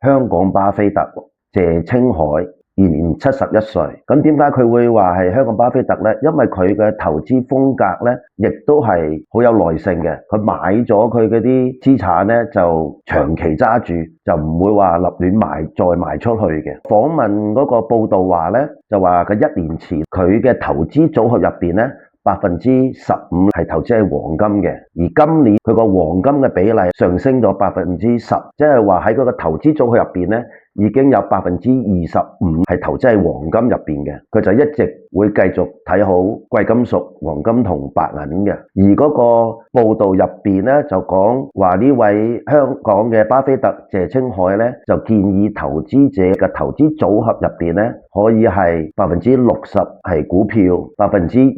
香港巴菲特謝清海，現年71歲。咁點解佢會話係香港巴菲特呢？因為佢嘅投資風格呢，亦都係好有耐性嘅。佢買咗佢嗰啲資產呢，就長期揸住，就唔會話立亂賣再賣出去嘅。訪問嗰個報道話呢，就話佢1年前佢嘅投資組合入邊呢，15%係投資喺黃金嘅，而今年佢個黃金嘅比例上升咗10%，即係話喺嗰個投資組合入邊呢，已經有25%係投資喺黃金入邊嘅。佢就一直會繼續睇好貴金屬、黃金同白銀嘅。而嗰個報道入邊呢，就講話呢位香港嘅巴菲特謝清海呢，就建議投資者嘅投資組合入邊呢，可以係60%係股票，20%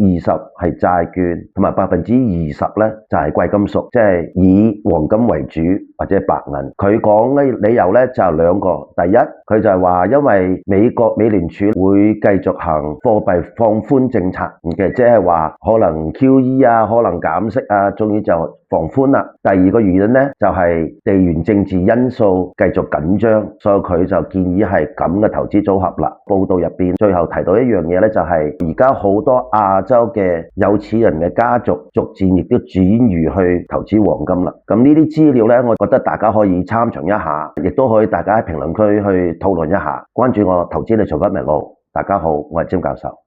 係債券，同埋20%呢就係貴金屬，即係以黃金為主或者白銀。佢講嘅理由呢，就有2個。第一，佢就係話因為美聯儲會繼續行貨幣放寬政策嘅，即係話可能 QE 啊，可能減息啊，終於就放寬啦。第二個原因呢，就係地緣政治因素繼續緊張，所以佢就建議係咁嘅投資組合啦。報道入邊最後提到一樣嘢呢，就係而家好多亞洲嘅有錢人嘅家族逐漸亦都轉移去投資黃金啦。咁呢啲資料呢，我覺得大家可以參詳一下，亦都可以大家喺評論區去討論一下。關注我投資理財不迷路。大家好，我係詹教授。